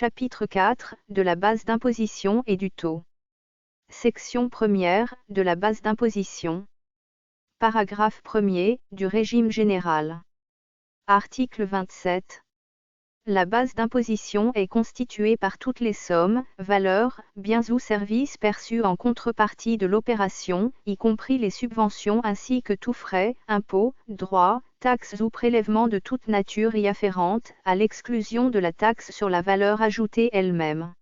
Chapitre 4, de la base d'imposition et du taux. Section 1er, de la base d'imposition. Paragraphe 1er, du régime général. Article 27. La base d'imposition est constituée par toutes les sommes, valeurs, biens ou services perçus en contrepartie de l'opération, y compris les subventions ainsi que tous frais, impôts, droits, taxes ou prélèvements de toute nature y afférentes, à l'exclusion de la taxe sur la valeur ajoutée elle-même.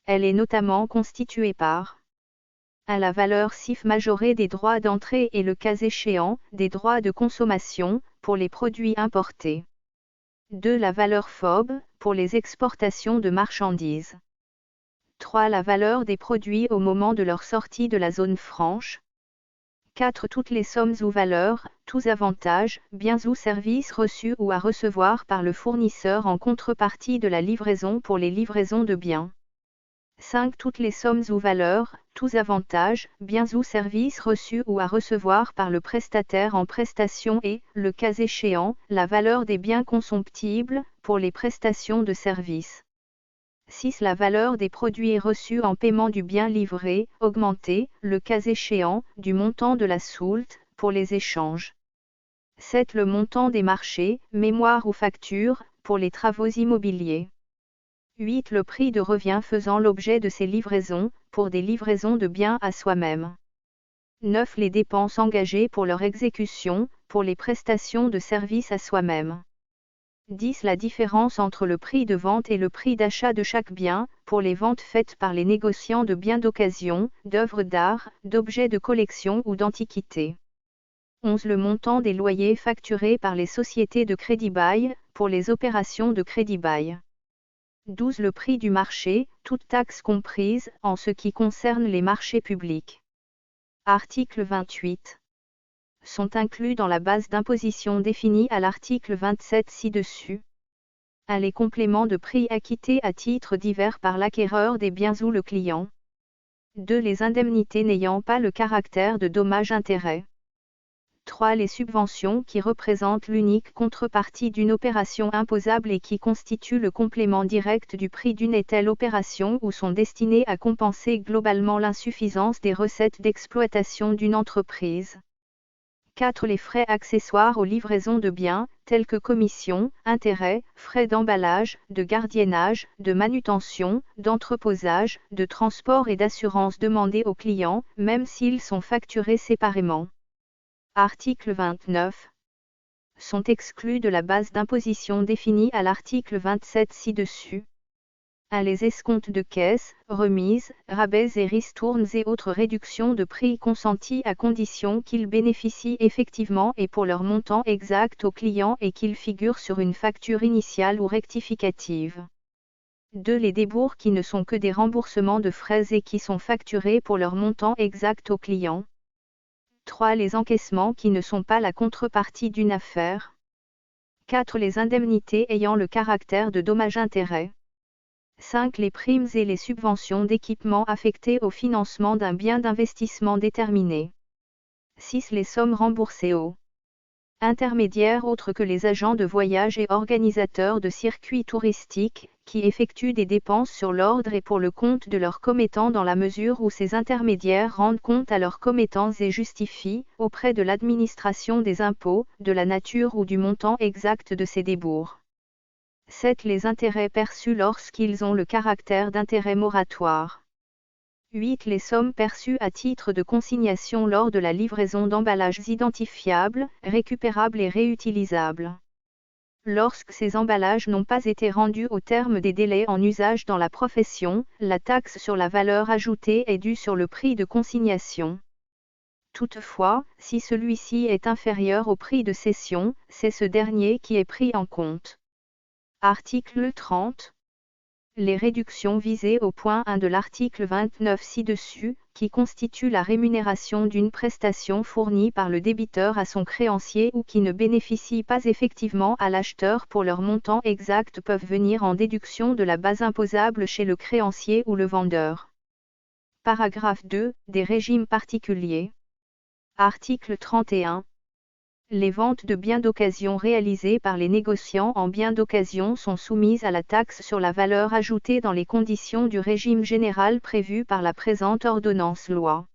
Elle est notamment constituée par à la valeur CIF majorée des droits d'entrée et le cas échéant, des droits de consommation, pour les produits importés. 2. La valeur FOB, pour les exportations de marchandises. 3. La valeur des produits au moment de leur sortie de la zone franche. 4. Toutes les sommes ou valeurs, tous avantages, biens ou services reçus ou à recevoir par le fournisseur en contrepartie de la livraison pour les livraisons de biens. 5. Toutes les sommes ou valeurs, tous avantages, biens ou services reçus ou à recevoir par le prestataire en prestation et, le cas échéant, la valeur des biens consomptibles, pour les prestations de services. 6. La valeur des produits reçus en paiement du bien livré, augmentée, le cas échéant, du montant de la soulte, pour les échanges. 7. Le montant des marchés, mémoires ou factures, pour les travaux immobiliers. 8. Le prix de revient faisant l'objet de ces livraisons, pour des livraisons de biens à soi-même. 9. Les dépenses engagées pour leur exécution, pour les prestations de services à soi-même. 10. La différence entre le prix de vente et le prix d'achat de chaque bien, pour les ventes faites par les négociants de biens d'occasion, d'œuvres d'art, d'objets de collection ou d'antiquités. 11. Le montant des loyers facturés par les sociétés de crédit-bail, pour les opérations de crédit-bail. 12. Le prix du marché, toute taxe comprise, en ce qui concerne les marchés publics. Article 28. Sont inclus dans la base d'imposition définie à l'article 27 ci-dessus. 1. Les compléments de prix acquittés à titre divers par l'acquéreur des biens ou le client. 2. Les indemnités n'ayant pas le caractère de dommages-intérêts. 3. Les subventions qui représentent l'unique contrepartie d'une opération imposable et qui constituent le complément direct du prix d'une et telle opération ou sont destinées à compenser globalement l'insuffisance des recettes d'exploitation d'une entreprise. 4. Les frais accessoires aux livraisons de biens, tels que commissions, intérêts, frais d'emballage, de gardiennage, de manutention, d'entreposage, de transport et d'assurance demandés aux clients, même s'ils sont facturés séparément. Article 29. Sont exclus de la base d'imposition définie à l'article 27 ci-dessus. 1. Les escomptes de caisse, remises, rabais et ristournes et autres réductions de prix consenties à condition qu'ils bénéficient effectivement et pour leur montant exact au client et qu'ils figurent sur une facture initiale ou rectificative. 2. Les débours qui ne sont que des remboursements de frais et qui sont facturés pour leur montant exact au client. 3. Les encaissements qui ne sont pas la contrepartie d'une affaire. 4. Les indemnités ayant le caractère de dommages-intérêts. 5. Les primes et les subventions d'équipement affectées au financement d'un bien d'investissement déterminé. 6. Les sommes remboursées aux intermédiaires autres que les agents de voyage et organisateurs de circuits touristiques, qui effectuent des dépenses sur l'ordre et pour le compte de leurs commettants dans la mesure où ces intermédiaires rendent compte à leurs commettants et justifient, auprès de l'administration des impôts, de la nature ou du montant exact de ces débours. 7. Les intérêts perçus lorsqu'ils ont le caractère d'intérêts moratoires. 8. Les sommes perçues à titre de consignation lors de la livraison d'emballages identifiables, récupérables et réutilisables. Lorsque ces emballages n'ont pas été rendus au terme des délais en usage dans la profession, la taxe sur la valeur ajoutée est due sur le prix de consignation. Toutefois, si celui-ci est inférieur au prix de cession, c'est ce dernier qui est pris en compte. Article 30. Les réductions visées au point 1 de l'article 29 ci-dessus, qui constituent la rémunération d'une prestation fournie par le débiteur à son créancier ou qui ne bénéficient pas effectivement à l'acheteur pour leur montant exact peuvent venir en déduction de la base imposable chez le créancier ou le vendeur. Paragraphe 2. Des régimes particuliers. Article 31. Les ventes de biens d'occasion réalisées par les négociants en biens d'occasion sont soumises à la taxe sur la valeur ajoutée dans les conditions du régime général prévu par la présente ordonnance-loi.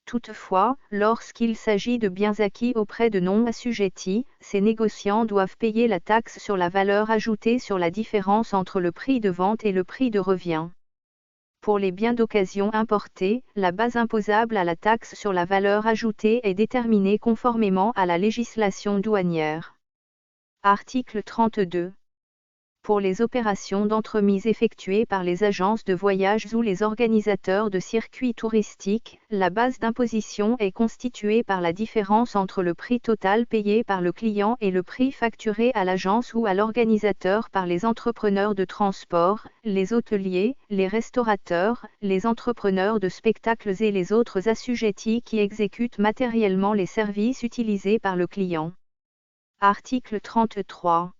Toutefois, lorsqu'il s'agit de biens acquis auprès de non-assujettis, ces négociants doivent payer la taxe sur la valeur ajoutée sur la différence entre le prix de vente et le prix de revient. Pour les biens d'occasion importés, la base imposable à la taxe sur la valeur ajoutée est déterminée conformément à la législation douanière. Article 32. Pour les opérations d'entremise effectuées par les agences de voyage ou les organisateurs de circuits touristiques, la base d'imposition est constituée par la différence entre le prix total payé par le client et le prix facturé à l'agence ou à l'organisateur par les entrepreneurs de transport, les hôteliers, les restaurateurs, les entrepreneurs de spectacles et les autres assujettis qui exécutent matériellement les services utilisés par le client. Article 33.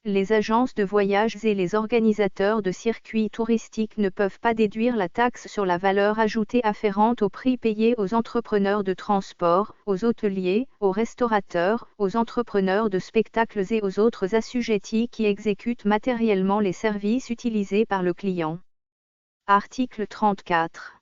Les agences de voyage et les organisateurs de circuits touristiques ne peuvent pas déduire la taxe sur la valeur ajoutée afférente au prix payé aux entrepreneurs de transport, aux hôteliers, aux restaurateurs, aux entrepreneurs de spectacles et aux autres assujettis qui exécutent matériellement les services utilisés par le client. Article 34.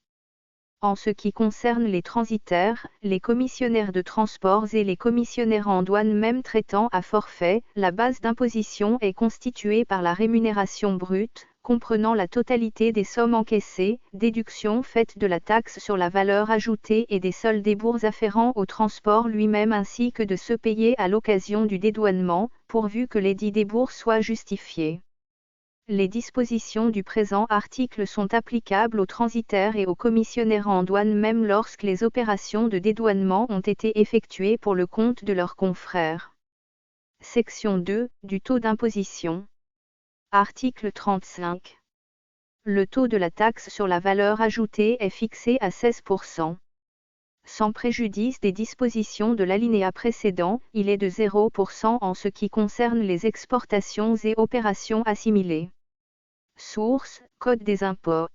En ce qui concerne les transitaires, les commissionnaires de transports et les commissionnaires en douane même traitant à forfait, la base d'imposition est constituée par la rémunération brute, comprenant la totalité des sommes encaissées, déduction faite de la taxe sur la valeur ajoutée et des seuls débours afférents au transport lui-même ainsi que de ceux payés à l'occasion du dédouanement, pourvu que les dits débours soient justifiés. Les dispositions du présent article sont applicables aux transitaires et aux commissionnaires en douane même lorsque les opérations de dédouanement ont été effectuées pour le compte de leurs confrères. Section 2, du taux d'imposition. Article 35. Le taux de la taxe sur la valeur ajoutée est fixé à 16%. Sans préjudice des dispositions de l'alinéa précédent, il est de 0% en ce qui concerne les exportations et opérations assimilées. Source, Code des impôts.